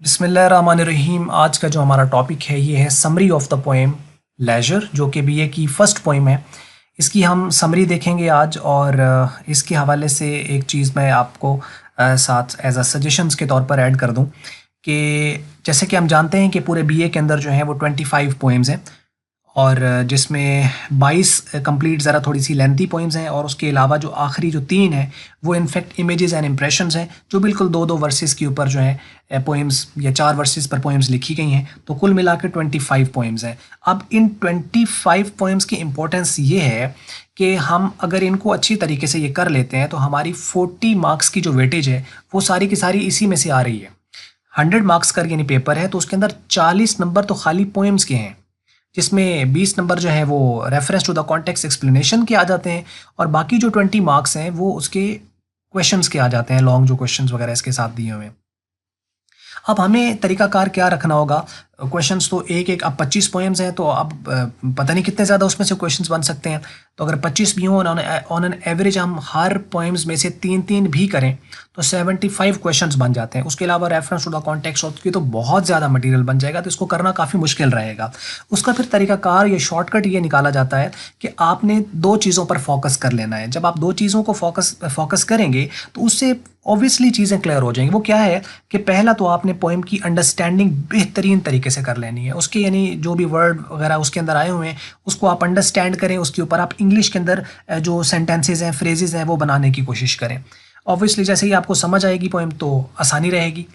बिस्मिल्लाहिर्रहमानिर्रहीम। आज का जो हमारा टॉपिक है ये है summary of the poem leisure, जो कि बीए की फ़र्स्ट पोएम है। इसकी हम समरी देखेंगे आज, और इसके हवाले से एक चीज़ मैं आपको साथ एज अ सजेशंस के तौर पर ऐड कर दूं कि जैसे कि हम जानते हैं कि पूरे बीए के अंदर जो है वो 25 पोएम्स हैं, और जिसमें 22 कंप्लीट ज़रा थोड़ी सी लेंथी पोइम्स हैं, और उसके अलावा जो आखिरी जो 3 हैं वो इनफैक्ट इमेजेस एंड इम्प्रेशंस हैं, जो बिल्कुल दो दो वर्सेस के ऊपर जो है पोइम्स या 4 वर्सेस पर पोइम्स लिखी गई हैं। तो कुल मिला के 25 पोइम्स हैं। अब इन 25 पोइम्स की इम्पोर्टेंस ये है कि हम अगर इनको अच्छी तरीके से ये कर लेते हैं तो हमारी 40 मार्क्स की जो वेटेज है वो सारी की सारी इसी में से आ रही है। 100 मार्क्स का यानी पेपर है तो उसके अंदर 40 नंबर तो खाली पोइम्स के हैं, जिसमें 20 नंबर जो है वो reference to the context explanation के आ जाते हैं, और बाकी जो 20 मार्क्स हैं वो उसके क्वेश्चंस के आ जाते हैं, लॉन्ग जो क्वेश्चंस वगैरह इसके साथ दिए हुए हैं। अब हमें तरीकाकार क्या रखना होगा? क्वेश्चंस तो एक एक, अब 25 पोएम्स हैं तो अब पता नहीं कितने ज़्यादा उसमें से क्वेश्चंस बन सकते हैं। तो अगर 25 भी हों ऑन एन एवरेज हम हर पोएम्स में से 3-3 भी करें तो 75 क्वेश्चंस बन जाते हैं। उसके अलावा रेफरेंस टू द कॉन्टेक्स्ट की तो बहुत ज़्यादा मटेरियल बन जाएगा, तो इसको करना काफ़ी मुश्किल रहेगा। उसका फिर तरीकाकार या शॉर्टकट ये निकाला जाता है कि आपने 2 चीज़ों पर फोकस कर लेना है। जब आप 2 चीज़ों को फोकस करेंगे तो उससे ऑब्वियसली चीज़ें क्लियर हो जाएंगी। वो क्या है कि पहला तो आपने पोएम की अंडरस्टैंडिंग बेहतरीन तरीके से कर लेनी है। उसके यानी जो भी वर्ड वगैरह उसके अंदर आए हुए हैं उसको आप अंडरस्टैंड करें, उसके ऊपर आप इंग्लिश के अंदर जो सेंटेंसेज हैं, फ्रेजेस हैं, वो बनाने की कोशिश करें। ऑब्वियसली जैसे ही आपको समझ आएगी पोएम तो आसानी रहेगी,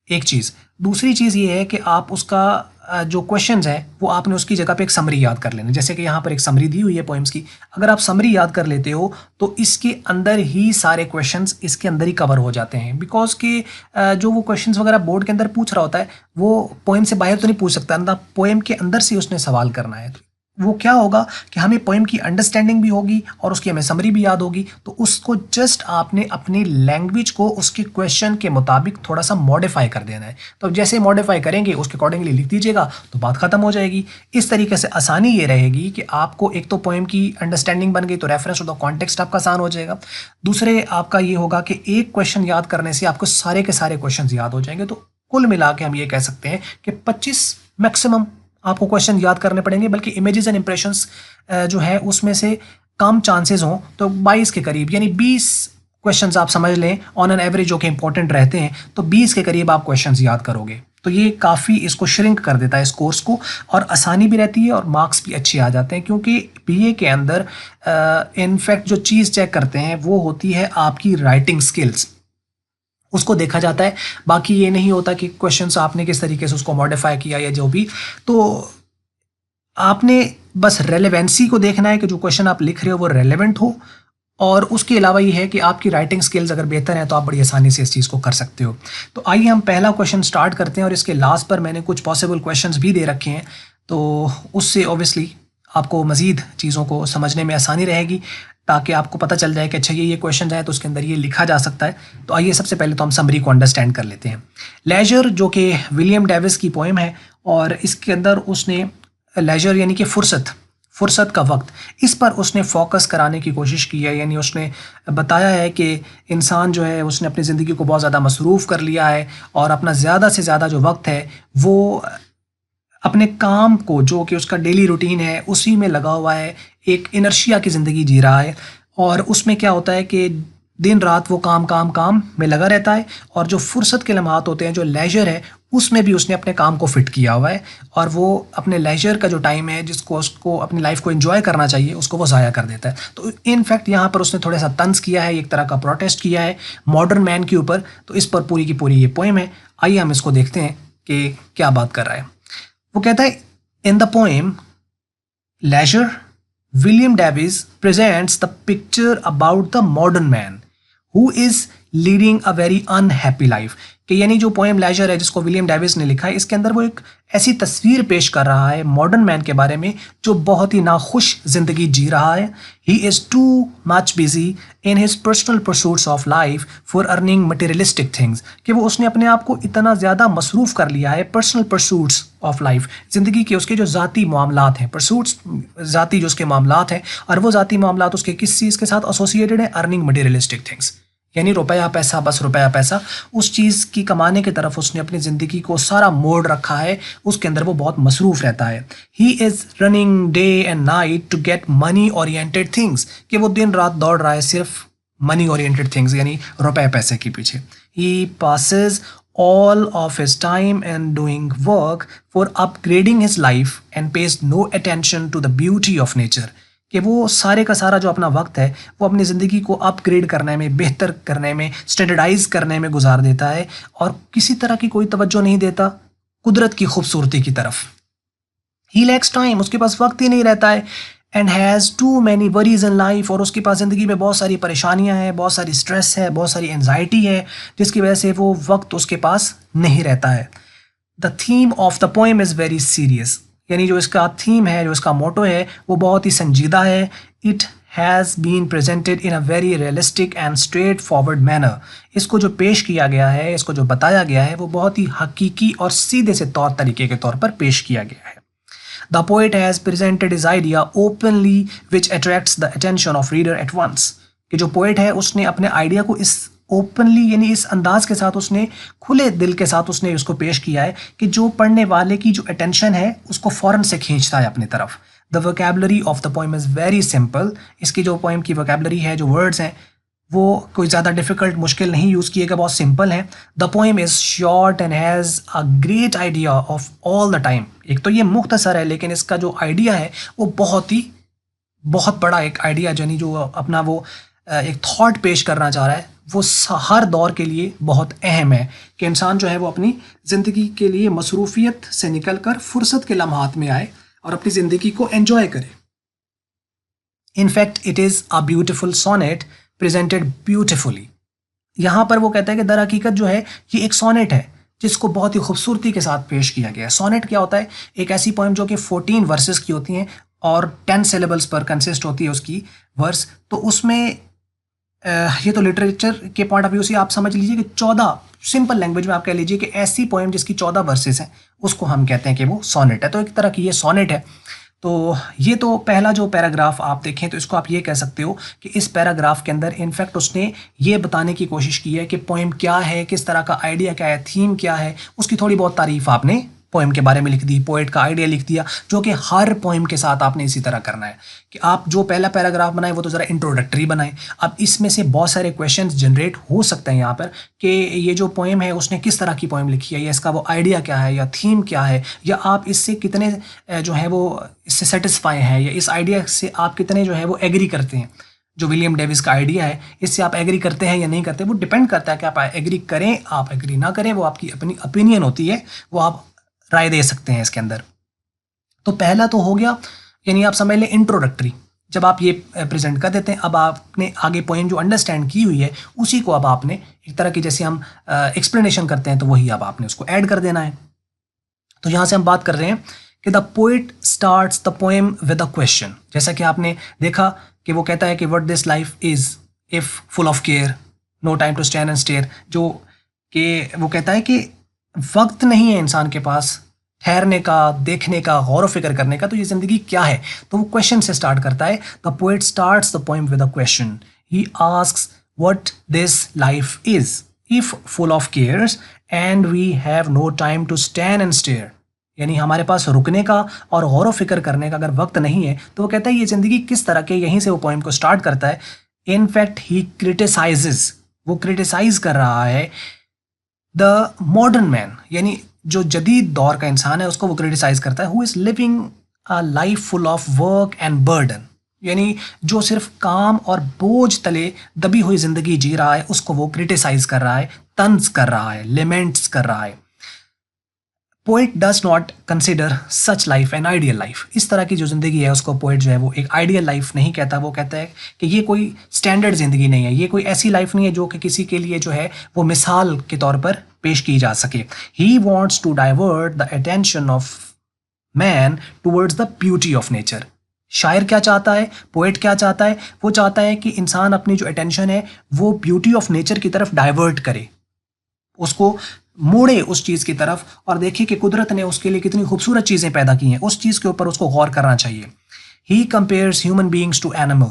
एक चीज़। दूसरी चीज़ ये है कि आप उसका जो क्वेश्चंस हैं वो आपने उसकी जगह पे एक समरी याद कर लेना। जैसे कि यहाँ पर एक समरी दी हुई है पोएम्स की, अगर आप समरी याद कर लेते हो तो इसके अंदर ही सारे क्वेश्चंस इसके अंदर ही कवर हो जाते हैं। बिकॉज कि जो वो क्वेश्चंस वगैरह बोर्ड के अंदर पूछ रहा होता है वो पोएम से बाहर तो नहीं पूछ सकता, अंदर पोएम के अंदर से उसने सवाल करना है। तो वो क्या होगा कि हमें पोएम की अंडरस्टैंडिंग भी होगी और उसकी हमें समरी भी याद होगी, तो उसको जस्ट आपने अपनी लैंग्वेज को उसके क्वेश्चन के मुताबिक थोड़ा सा मॉडिफाई कर देना है। तो जैसे मॉडिफाई करेंगे उसके अकॉर्डिंगली लिख दीजिएगा तो बात खत्म हो जाएगी। इस तरीके से आसानी ये रहेगी कि आपको एक तो पोएम की अंडरस्टैंडिंग बन गई तो रेफरेंस टू द कॉन्टेक्स्ट आपका आसान हो जाएगा। दूसरे आपका ये होगा कि एक क्वेश्चन याद करने से आपको सारे के सारे क्वेश्चन याद हो जाएंगे। तो कुल मिला के हम ये कह सकते हैं कि 25 मैक्सिमम आपको क्वेश्चन याद करने पड़ेंगे, बल्कि इमेजेस एंड इंप्रेशंस जो है उसमें से कम चांसेस हों तो 22 के करीब यानी 20 क्वेश्चंस आप समझ लें ऑन एन एवरेज जो कि इंपॉर्टेंट रहते हैं, तो 20 के करीब आप क्वेश्चंस याद करोगे। तो ये काफ़ी इसको श्रिंक कर देता है इस कोर्स को, और आसानी भी रहती है और मार्क्स भी अच्छे आ जाते हैं। क्योंकि बीए के अंदर इनफैक्ट जो चीज़ चेक करते हैं वो होती है आपकी राइटिंग स्किल्स, उसको देखा जाता है। बाकी ये नहीं होता कि क्वेश्चंस आपने किस तरीके से उसको मॉडिफाई किया या जो भी। तो आपने बस रेलेवेंसी को देखना है कि जो क्वेश्चन आप लिख रहे हो वो रेलेवेंट हो, और उसके अलावा ये है कि आपकी राइटिंग स्किल्स अगर बेहतर हैं तो आप बड़ी आसानी से इस चीज़ को कर सकते हो। तो आइए हम पहला क्वेश्चन स्टार्ट करते हैं, और इसके लास्ट पर मैंने कुछ पॉसिबल क्वेश्चंस भी दे रखे हैं, तो उससे ऑब्वियसली आपको मज़ीद चीज़ों को समझने में आसानी रहेगी, ताकि आपको पता चल जाए कि अच्छा ये क्वेश्चन है तो उसके अंदर ये लिखा जा सकता है। तो आइए सबसे पहले तो हम समरी को अंडरस्टैंड कर लेते हैं। लेजर जो कि विलियम डेविस की पोएम है, और इसके अंदर उसने लेजर यानी कि फुर्सत का वक्त, इस पर उसने फोकस कराने की कोशिश की है। यानी उसने बताया है कि इंसान जो है उसने अपनी ज़िंदगी को बहुत ज़्यादा मसरूफ़ कर लिया है, और अपना ज़्यादा से ज़्यादा जो वक्त है वो अपने काम को, जो कि उसका डेली रूटीन है, उसी में लगा हुआ है। एक इनर्शिया की ज़िंदगी जी रहा है, और उसमें क्या होता है कि दिन रात वो काम काम काम में लगा रहता है, और जो फुर्सत के लम्हात होते हैं, जो लेजर है, उसमें भी उसने अपने काम को फिट किया हुआ है, और वो अपने लेजर का जो टाइम है जिसको उसको अपनी लाइफ को एंजॉय करना चाहिए उसको वो ज़ाया कर देता है। तो इनफैक्ट यहाँ पर उसने थोड़ा सा तंज किया है, एक तरह का प्रोटेस्ट किया है मॉडर्न मैन के ऊपर। तो इस पर पूरी की पूरी ये पोएम है। आइए हम इसको देखते हैं कि क्या बात कर रहा है। वो कहता है, in the poem leisure William Davies presents the picture about the modern man who is leading a very unhappy life। कि यानी जो पोएम लेजर है जिसको विलियम डेविस ने लिखा है, इसके अंदर वो एक ऐसी तस्वीर पेश कर रहा है मॉडर्न मैन के बारे में जो बहुत ही नाखुश ज़िंदगी जी रहा है। He is too much busy in his personal pursuits of life for earning materialistic things. कि वो उसने अपने आप को इतना ज़्यादा मसरूफ़ कर लिया है पर्सनल परसूट्स ऑफ लाइफ, ज़िंदगी के उसके जो ज़ाती मामलात हैं, परसूट्स ज़ाती जो उसके मामलात हैं, और वो ज़ाती मामलात उसके किस चीज़ के साथ एसोसिएटेड है? Earning materialistic things. यानी रुपया पैसा, बस रुपया पैसा, उस चीज़ की कमाने की तरफ उसने अपनी ज़िंदगी को सारा मोड़ रखा है, उसके अंदर वो बहुत मसरूफ़ रहता है। He is running day and night to get money oriented things, कि वो दिन रात दौड़ रहा है सिर्फ मनी ओरिएंटेड थिंग्स यानी रुपये पैसे के पीछे। ही passes all of his time and doing work for upgrading his life and pays no attention to the beauty of nature, कि वो सारे का सारा जो अपना वक्त है वो अपनी ज़िंदगी को अपग्रेड करने में, बेहतर करने में, स्टैंडर्डाइज करने में गुजार देता है और किसी तरह की कोई तवज्जो नहीं देता कुदरत की खूबसूरती की तरफ। ही लैक्स टाइम, उसके पास वक्त ही नहीं रहता है, and has too many worries in life, और उसके पास ज़िंदगी में बहुत सारी परेशानियां हैं, बहुत सारी स्ट्रेस है, बहुत सारी एनजाइटी है, जिसकी वजह से वो वक्त उसके पास नहीं रहता है। The theme of the poem is very serious, यानी जो इसका थीम है, जो इसका मोटो है, वो बहुत ही संजीदा है। It has been presented in a very realistic and straightforward manner, इसको जो पेश किया गया है, इसको जो बताया गया है, वो बहुत ही हकीकी और सीधे से तौर तरीके के तौर पर पेश किया गया है। The poet has presented his idea openly which attracts the attention of reader at once, कि जो पोएट है उसने अपने आइडिया को इस ओपनली यानी इस अंदाज के साथ, उसने खुले दिल के साथ उसने उसको पेश किया है कि जो पढ़ने वाले की जो अटेंशन है उसको फ़ौरन से खींचता है अपनी तरफ। The vocabulary of the poem is very simple, इसकी जो पोएम की वोकेबलरी है, जो वर्ड्स हैं, वो कोई ज़्यादा डिफ़िकल्ट मुश्किल नहीं यूज़ किएगा, बहुत सिंपल है। The poem is short and has a great idea of all the time, एक तो ये मुख्तसर है लेकिन इसका जो आइडिया है वो बहुत बड़ा एक आइडिया, यानी जो अपना वो एक थॉट पेश करना चाह रहा है, वो हर दौर के लिए बहुत अहम है कि इंसान जो है वो अपनी ज़िंदगी के लिए मसरूफ़ियत से निकल कर फुर्सत के लम्हात में आए और अपनी ज़िंदगी को एंजॉय करे। In fact it is a beautiful sonnet presented beautifully, यहाँ पर वो कहता है कि दर हकीकत जो है ये एक सोनेट है जिसको बहुत ही खूबसूरती के साथ पेश किया गया है। सोनेट क्या होता है? एक ऐसी पोएम जो कि 14 वर्सेस की होती हैं और 10 सिलेबल्स पर कंसिस्ट होती है उसकी वर्स, तो उसमें ये तो लिटरेचर के पॉइंट ऑफ व्यू से आप समझ लीजिए कि 14, सिंपल लैंग्वेज में आप कह लीजिए कि ऐसी पोएम जिसकी 14 वर्सेस हैं उसको हम कहते हैं कि वो सोनेट है। तो एक तरह की ये सोनेट है। तो ये तो पहला जो पैराग्राफ आप देखें तो इसको आप ये कह सकते हो कि इस पैराग्राफ के अंदर इनफैक्ट उसने ये बताने की कोशिश की है कि पोएम क्या है, किस तरह का आइडिया क्या है, थीम क्या है, उसकी थोड़ी बहुत तारीफ आपने पोएम के बारे में लिख दी, पोएट का आइडिया लिख दिया, जो कि हर पोएम के साथ आपने इसी तरह करना है कि आप जो पहला पैराग्राफ बनाए वो तो ज़रा इंट्रोडक्टरी बनाएं। अब इसमें से बहुत सारे क्वेश्चंस जनरेट हो सकते हैं यहाँ पर कि ये जो पोएम है उसने किस तरह की पोएम लिखी है, या इसका वो आइडिया क्या है, या थीम क्या है, या आप इससे कितने जो है वो इससे सेटिस्फाई हैं, या इस आइडिया से आप कितने जो है वो एग्री करते हैं। जो विलियम डेविस का आइडिया है इससे आप एग्री करते हैं या नहीं करते, वो डिपेंड करता है कि आप एग्री करें, आप एग्री ना करें, वो आपकी अपनी ओपिनियन होती है, वो आप राय दे सकते हैं इसके अंदर। तो पहला तो हो गया, यानी आप समझ लें इंट्रोडक्टरी, जब आप ये प्रेजेंट कर देते हैं अब आपने आगे पोएम जो अंडरस्टैंड की हुई है उसी को अब आपने एक तरह की, जैसे हम एक्सप्लेनेशन करते हैं तो वही अब आपने उसको ऐड कर देना है। तो यहाँ से हम बात कर रहे हैं कि the poet starts the poem with a question, जैसा कि आपने देखा कि वो कहता है कि what this life is if full of care, no time to stand and stare, जो कि वो कहता है कि वक्त नहीं है इंसान के पास ठहरने का, देखने का, गौर व फिक्र करने का, तो ये ज़िंदगी क्या है, तो वो क्वेश्चन से स्टार्ट करता है। The poet starts the poem with a question, he asks what this life is if full of cares and we have no time to stand and stare, यानी हमारे पास रुकने का और गौर व फिक्र करने का अगर वक्त नहीं है तो वो कहता है ये ज़िंदगी किस तरह के, यहीं से वो पोएम को स्टार्ट करता है। इनफैक्ट ही क्रिटिसाइजेस, वो क्रिटिसाइज कर रहा है द मॉडर्न मैन, यानी जो जदीद दौर का इंसान है उसको वो क्रिटिसाइज करता है, who is living a life full of work and burden, यानी जो सिर्फ काम और बोझ तले दबी हुई ज़िंदगी जी रहा है उसको वो क्रिटिसाइज कर रहा है, तंज कर रहा है, लेमेंट्स कर रहा है। Poet does not consider such life an ideal life, इस तरह की जो ज़िंदगी है उसको पोएट जो है वो एक आइडियल लाइफ नहीं कहता, वो कहता है कि ये कोई स्टैंडर्ड ज़िंदगी नहीं है, ये कोई ऐसी लाइफ नहीं है जो कि किसी के लिए जो है वो मिसाल के तौर पर पेश की जा सके। He wants to divert the attention of man towards the beauty of nature. शायर क्या चाहता है, पोएट क्या चाहता है, वो चाहता है कि इंसान अपनी जो अटेंशन है वो ब्यूटी ऑफ नेचर की तरफ डाइवर्ट करे, उसको मोड़े उस चीज़ की तरफ और देखिए कि कुदरत ने उसके लिए कितनी खूबसूरत चीज़ें पैदा की हैं, उस चीज़ के ऊपर उसको गौर करना चाहिए। He compares human beings to animal,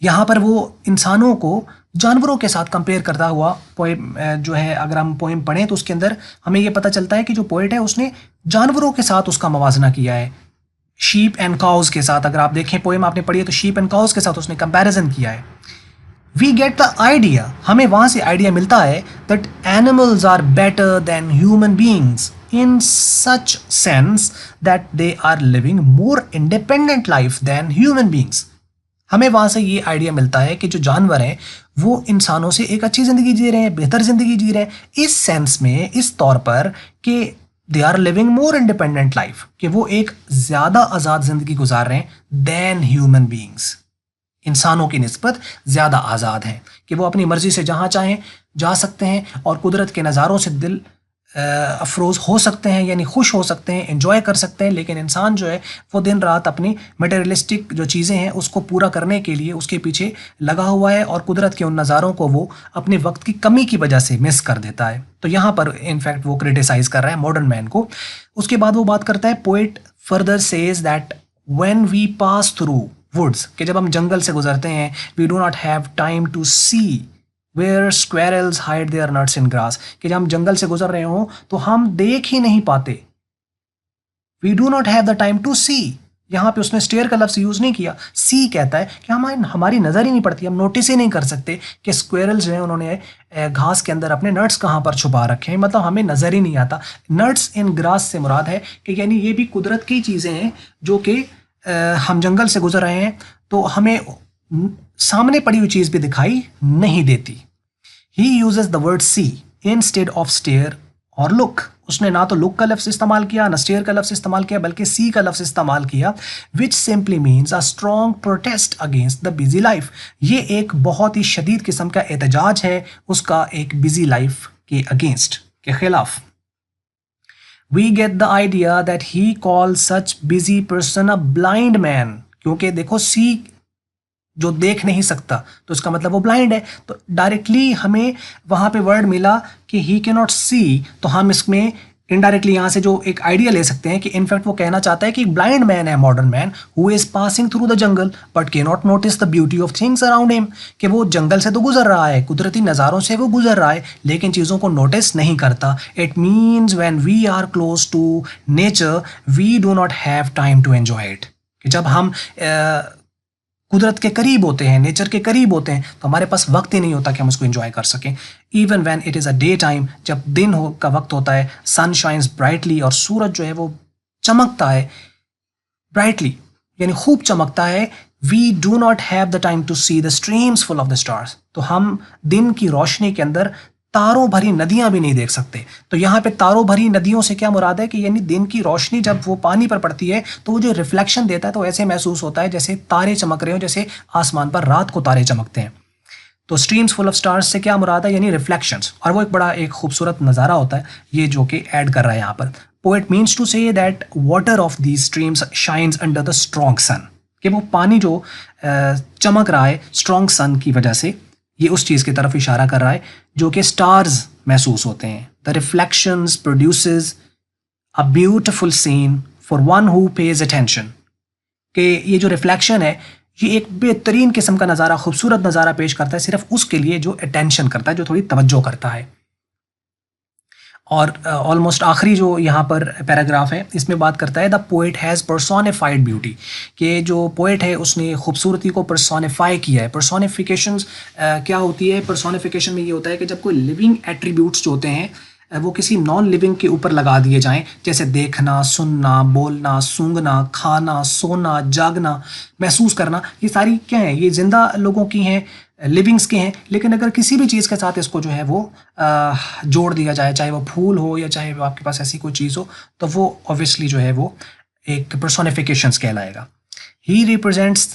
यहाँ पर वो इंसानों को जानवरों के साथ कंपेयर करता हुआ पोएम जो है, अगर हम पोएम पढ़ें तो उसके अंदर हमें ये पता चलता है कि जो पोएट है उसने जानवरों के साथ उसका मवाजना किया है। शीप एंड काउज के साथ, अगर आप देखें पोएम आपने पढ़ी है तो शीप एंड काउज के साथ उसने कंपैरिजन किया है। वी गेट द आइडिया, हमें वहां से आइडिया मिलता है that animals are better than human beings in such sense that they are living more independent life than human beings. हमें वहां से ये आइडिया मिलता है कि जो जानवर हैं वो इंसानों से एक अच्छी ज़िंदगी जी रहे हैं, बेहतर ज़िंदगी जी रहे हैं, इस सेंस में, इस तौर पर कि they are living more independent life, कि वो एक ज़्यादा आज़ाद ज़िंदगी गुजार रहे हैं देन ह्यूमन बींग्स, इंसानों की निस्बत ज़्यादा आज़ाद हैं, कि वो अपनी मर्ज़ी से जहाँ चाहें जा सकते हैं और कुदरत के नज़ारों से दिल अफरोज़ हो सकते हैं, यानी खुश हो सकते हैं, एंजॉय कर सकते हैं। लेकिन इंसान जो है वो दिन रात अपनी मटेरियलिस्टिक जो चीज़ें हैं उसको पूरा करने के लिए उसके पीछे लगा हुआ है और कुदरत के उन नज़ारों को वो अपने वक्त की कमी की वजह से मिस कर देता है। तो यहाँ पर इनफैक्ट वो क्रिटिसाइज़ कर रहा है मॉडर्न मैन को। उसके बाद वो बात करता है, poet further says that when we pass through woods, कि जब हम जंगल से गुजरते हैं, we do not have time to see where squirrels hide their nuts in grass, कि जब हम जंगल से गुजर रहे हों तो हम देख ही नहीं पाते। We do not have the time to see, यहाँ पे उसने स्टेयर का लफ्ज़ यूज़ नहीं किया, सी कहता है कि हमारी नज़र ही नहीं पड़ती, हम नोटिस ही नहीं कर सकते कि स्क्वेरल्स जो हैं उन्होंने घास के अंदर अपने नट्स कहाँ पर छुपा रखे हैं, मतलब हमें नज़र ही नहीं आता। नट्स इन ग्रास से मुराद है कि यानी ये भी कुदरत की चीज़ें हैं जो कि हम जंगल से गुजर रहे हैं तो हमें सामने पड़ी हुई चीज़ भी दिखाई नहीं देती। He uses the word see instead of stare और लुक, उसने ना तो लुक का लफ्ज़ इस्तेमाल किया, ना स्टेयर का लफ्ज़ इस्तेमाल किया, बल्कि सी का लफ्ज़ इस्तेमाल किया, विच simply means a strong protest against the busy life. ये एक बहुत ही शदीद किस्म का एहतजाज है उसका एक बिजी लाइफ के अगेंस्ट, के खिलाफ। We get the idea that he calls such busy person a blind man, क्योंकि देखो सी जो देख नहीं सकता तो इसका मतलब वो ब्लाइंड है, तो डायरेक्टली हमें वहाँ पे वर्ड मिला कि ही कैन नॉट सी, तो हम इसमें इनडायरेक्टली यहाँ से जो एक आइडिया ले सकते हैं कि इनफैक्ट वो कहना चाहता है कि ब्लाइंड मैन है modern man who is passing through the jungle but can not notice the beauty of things around him, कि वो जंगल से तो गुजर रहा है, कुदरती नज़ारों से वो गुजर रहा है, लेकिन चीज़ों को नोटिस नहीं करता। It means when we are close to nature we do not have time to enjoy it, कि जब हम कुदरत के करीब होते हैं, नेचर के करीब होते हैं, तो हमारे पास वक्त ही नहीं होता कि हम उसको एंजॉय कर सकें। Even when it is a day time, जब दिन हो का वक्त होता है, सन शाइन्स ब्राइटली, और सूरज जो है वो चमकता है ब्राइटली, यानी खूब चमकता है, we do not have the time to see the streams full of the stars, तो हम दिन की रोशनी के अंदर तारों भरी नदियां भी नहीं देख सकते। तो यहाँ पे तारों भरी नदियों से क्या मुराद है कि यानी दिन की रोशनी जब वो पानी पर पड़ती है तो वो जो रिफ्लेक्शन देता है तो ऐसे महसूस होता है जैसे तारे चमक रहे हो, जैसे आसमान पर रात को तारे चमकते हैं। तो स्ट्रीम्स फुल ऑफ स्टार्स से क्या मुराद है, यानी रिफ्लेक्शंस, और वो एक बड़ा एक खूबसूरत नज़ारा होता है ये जो कि ऐड कर रहा है यहाँ पर। Poet means to say that water of these streams shines under the strong sun, कि वो पानी जो चमक रहा है स्ट्रॉन्ग सन की वजह से, ये उस चीज़ की तरफ इशारा कर रहा है जो कि स्टार्स महसूस होते हैं। The reflections produces a beautiful scene for one who pays attention, कि ये जो रिफ्लेक्शन है ये एक बेहतरीन किस्म का नज़ारा, खूबसूरत नज़ारा पेश करता है सिर्फ उसके लिए जो अटेंशन करता है, जो थोड़ी तवज्जो करता है। और ऑलमोस्ट आखिरी जो यहाँ पर पैराग्राफ है इसमें बात करता है the poet has personified beauty, कि जो पोएट है उसने खूबसूरती को पर्सोनिफाई किया है। पर्सोनिफिकेशंस क्या होती है, पर्सोनिफिकेशन में ये होता है कि जब कोई लिविंग एट्रीब्यूट्स जो होते हैं वो किसी नॉन लिविंग के ऊपर लगा दिए जाएं, जैसे देखना, सुनना, बोलना, सूंघना, खाना, सोना, जागना, महसूस करना, ये सारी क्या है, ये जिंदा लोगों की हैं, लिविंग्स के हैं। लेकिन अगर किसी भी चीज़ के साथ इसको जो है वो जोड़ दिया जाए, चाहे वो फूल हो या चाहे वो आपके पास ऐसी कोई चीज़ हो, तो वो ऑब्वियसली जो है वो एक पर्सोनिफिकेशंस कहलाएगा। He represents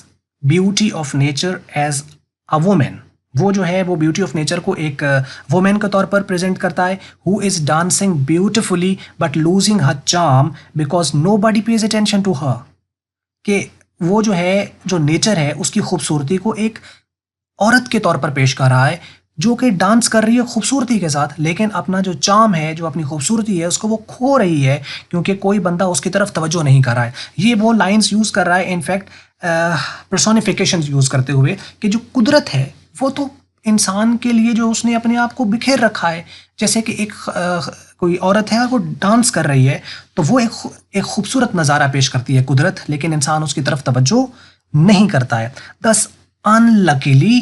beauty of nature as a woman, वो जो है वो ब्यूटी ऑफ नेचर को एक वुमेन के तौर पर प्रेजेंट करता है, who is dancing beautifully but losing her charm because nobody pays attention to her, कि वो जो है जो नेचर है उसकी खूबसूरती को एक औरत के तौर पर पेश कर रहा है जो कि डांस कर रही है खूबसूरती के साथ, लेकिन अपना जो चार्म है, जो अपनी खूबसूरती है, उसको वो खो रही है क्योंकि कोई बंदा उसकी तरफ तवज्जो नहीं कर रहा है। ये वो लाइंस यूज़ कर रहा है इनफैक्ट पर्सोनिफिकेशन यूज़ करते हुए कि जो कुदरत है वो तो इंसान के लिए जो उसने अपने आप को बिखेर रखा है। जैसे कि एक कोई औरत है और वो डांस कर रही है, तो वो एक खूबसूरत नज़ारा पेश करती है कुदरत, लेकिन इंसान उसकी तरफ तवज्जो नहीं करता है। दस unluckily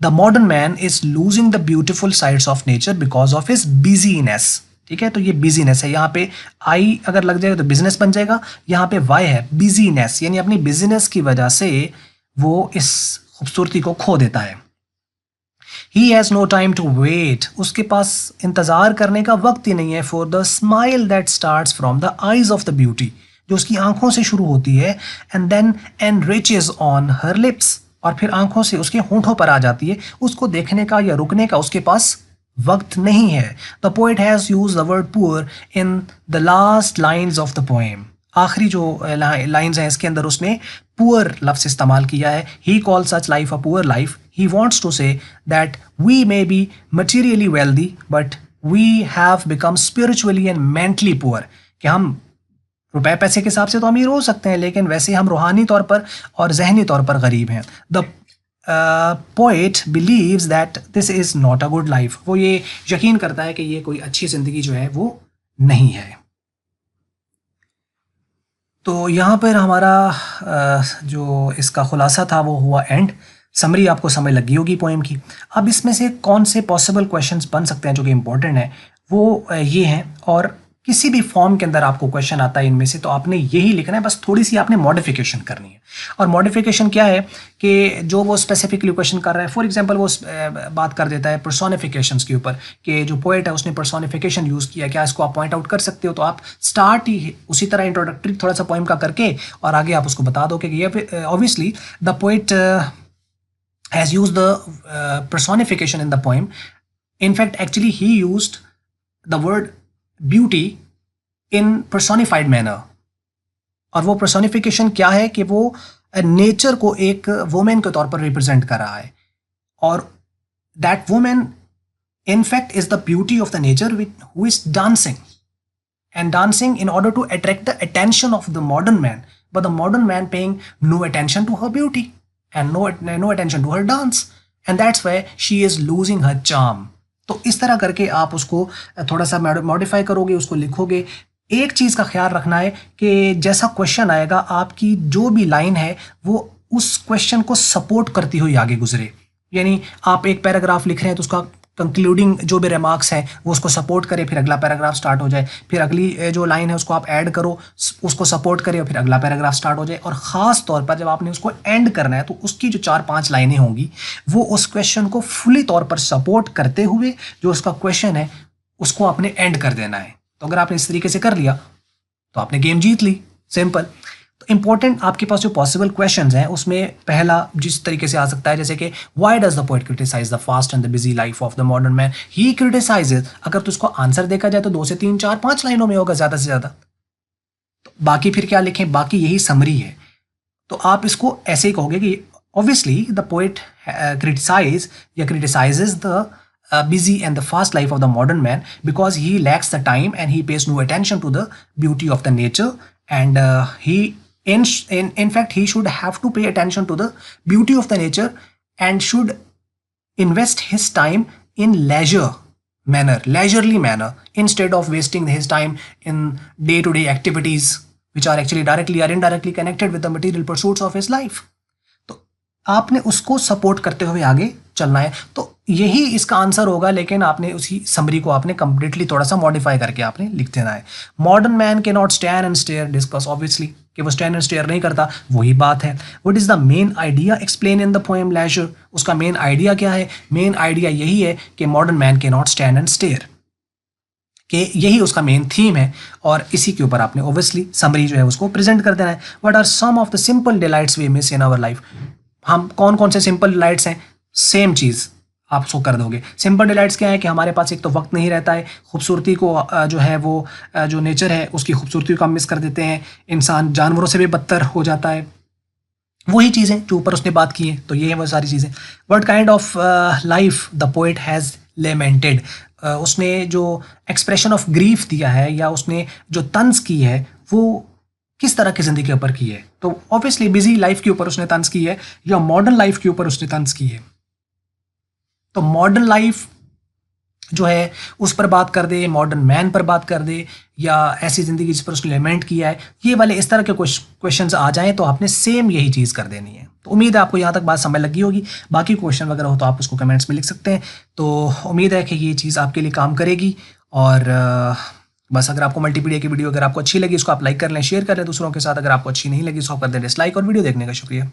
the modern man is losing the beautiful sides of nature because of his business. ठीक है, तो ये बिजीनेस है, यहाँ पे आई अगर लग जाएगा तो बिजनेस बन जाएगा, यहाँ पे वाई है बिजीनेस, यानी अपनी बिजनेस की वजह से वो इस खूबसूरती को खो देता है। He has no time to wait, उसके पास इंतज़ार करने का वक्त ही नहीं है। For the smile that starts from the eyes of the beauty, जो उसकी आंखों से शुरू होती है, and then enriches on her lips, और फिर आंखों से उसके होंठों पर आ जाती है। उसको देखने का या रुकने का उसके पास वक्त नहीं है। The poet has use the word poor in the last lines of the poem, आखिरी जो लाइन्स हैं इसके अंदर उसने पुअर लफ्ज़ इस्तेमाल किया है। He call such life a poor life. He wants to say that we may be materially wealthy but we have become spiritually and mentally poor, कि हम रुपए पैसे के हिसाब से तो अमीर हो सकते हैं, लेकिन वैसे हम रूहानी तौर पर और जहनी तौर पर गरीब हैं। The poet believes that this is not a good life, वो ये यकीन करता है कि ये कोई अच्छी ज़िंदगी जो है वो नहीं है। तो यहाँ पर हमारा जो इसका खुलासा था वो हुआ एंड। समरी आपको समझ लगी होगी पोएम की। अब इसमें से कौन से पॉसिबल क्वेश्चंस बन सकते हैं जो कि इम्पोर्टेंट है वो ये हैं, और किसी भी फॉर्म के अंदर आपको क्वेश्चन आता है इनमें से तो आपने यही लिखना है, बस थोड़ी सी आपने मॉडिफिकेशन करनी है। और मॉडिफिकेशन क्या है कि जो वो स्पेसिफिकली क्वेश्चन कर रहा है, फॉर एग्जांपल वो बात कर देता है पर्सोनिफिकेशंस के ऊपर, कि जो पोएट है उसने पर्सोनिफिकेशन यूज़ किया, क्या इसको आप पॉइंट आउट कर सकते हो? तो आप स्टार्ट ही उसी तरह इंट्रोडक्टरी थोड़ा सा पोएम का करके और आगे आप उसको बता दो कि ये obviously the poet has used the personification in the poem. In fact, actually he used the word beauty in personified manner. और वो personification क्या है कि वो नेचर को एक वुमेन के तौर पर रिप्रेजेंट कर रहा है, और that woman in fact is the beauty of the nature who is dancing and dancing in order to attract the attention of the modern man, but the modern man paying no attention to her beauty and no attention to her dance, and that's why she is losing her charm. तो इस तरह करके आप उसको थोड़ा सा modify करोगे, उसको लिखोगे। एक चीज़ का ख्याल रखना है कि जैसा क्वेश्चन आएगा आपकी जो भी लाइन है वो उस क्वेश्चन को सपोर्ट करती हुई आगे गुजरे। यानी आप एक पैराग्राफ लिख रहे हैं तो उसका कंक्लूडिंग जो भी रिमार्क्स हैं वो उसको सपोर्ट करे, फिर अगला पैराग्राफ स्टार्ट हो जाए, फिर अगली जो लाइन है उसको आप ऐड करो, उसको सपोर्ट करे और फिर अगला पैराग्राफ स्टार्ट हो जाए। और ख़ास तौर पर जब आपने उसको एंड करना है तो उसकी जो 4-5 लाइनें होंगी वो उस क्वेश्चन को फुली तौर पर सपोर्ट करते हुए जो उसका क्वेश्चन है उसको आपने एंड कर देना है। तो अगर आपने इस तरीके से कर लिया तो आपने गेम जीत ली, सिंपल। तो इंपॉर्टेंट आपके पास जो पॉसिबल क्वेश्चंस हैं उसमें पहला जिस तरीके से आ सकता है, जैसे कि why does the poet criticise the fast and the busy life of the modern man? He criticises. अगर तो उसको आंसर देखा जाए तो 2 से 3, 4, 5 लाइनों में होगा ज़्यादा से ज़्यादा। तो बाकी फिर क्या लिखें? बाकी यही समरी है। तो आप इसको ऐसे ही कहोगे कि ऑब्वियसली द पोएट क्रिटिसाइज या क्रिटिसाइजेज the busy and the fast life of the modern man because he lacks the time and he pays no attention to the beauty of the nature, and he in fact he should have to pay attention to the beauty of the nature and should invest his time in leisurely manner instead of wasting his time in day-to-day activities which are actually directly or indirectly connected with the material pursuits of his life. तो आपने उसको support करते हुए आगे चलना है। तो यही इसका आंसर होगा, लेकिन आपने उसी समरी को आपने कंप्लीटली थोड़ा सा मॉडिफाई करके आपने लिख देना है। Modern man can not stand and stare discuss, obviously कि वो स्टैंड एंड स्टेयर नहीं करता, वही बात है। What is the main idea explain in the poem leisure? उसका मेन आइडिया क्या है? मेन आइडिया यही है कि modern man can not stand and stare, कि यही उसका मेन थीम है, और इसी के ऊपर आपने ऑब्वियसली समरी जो है उसको प्रेजेंट कर देना है। What are some of the simple delights we miss in our life? हम कौन कौन से सिंपल डिलाइट्स हैं? सेम चीज़ आप उसको कर दोगे। सिंपल डिलाइट्स क्या है कि हमारे पास एक तो वक्त नहीं रहता है, खूबसूरती को जो है वो जो नेचर है उसकी खूबसूरती को हम मिस कर देते हैं, इंसान जानवरों से भी बदतर हो जाता है, वही चीज़ें जो ऊपर उसने बात की है। तो ये है वो सारी चीज़ें। What kind of life the poet has lamented? उसने जो एक्सप्रेशन ऑफ ग्रीफ दिया है या उसने जो तंज की है वो किस तरह की ज़िंदगी के ऊपर की है? तो ऑब्वियसली बिजी लाइफ के ऊपर उसने तंज की है या मॉडर्न लाइफ के ऊपर उसने तंज की है। तो मॉडर्न लाइफ जो है उस पर बात कर दे, मॉडर्न मैन पर बात कर दे, या ऐसी ज़िंदगी जिस पर उसने इन्वेंट किया है, ये वाले इस तरह के क्वेश्चंस आ जाएं तो आपने सेम यही चीज़ कर देनी है। तो उम्मीद है आपको यहाँ तक बात समझ लगी होगी। बाकी क्वेश्चन वगैरह हो तो आप उसको कमेंट्स में लिख सकते हैं। तो उम्मीद है कि ये चीज़ आपके लिए काम करेगी। और बस अगर आपको मल्टीमीडिया की वीडियो अगर आपको अच्छी लगी, इसको आप लाइक कर लें, शेयर कर लें दूसरों के साथ। अगर आपको अच्छी नहीं लगी, इसको आप कर दें डिसलाइक। और वीडियो देखने का शुक्रिया।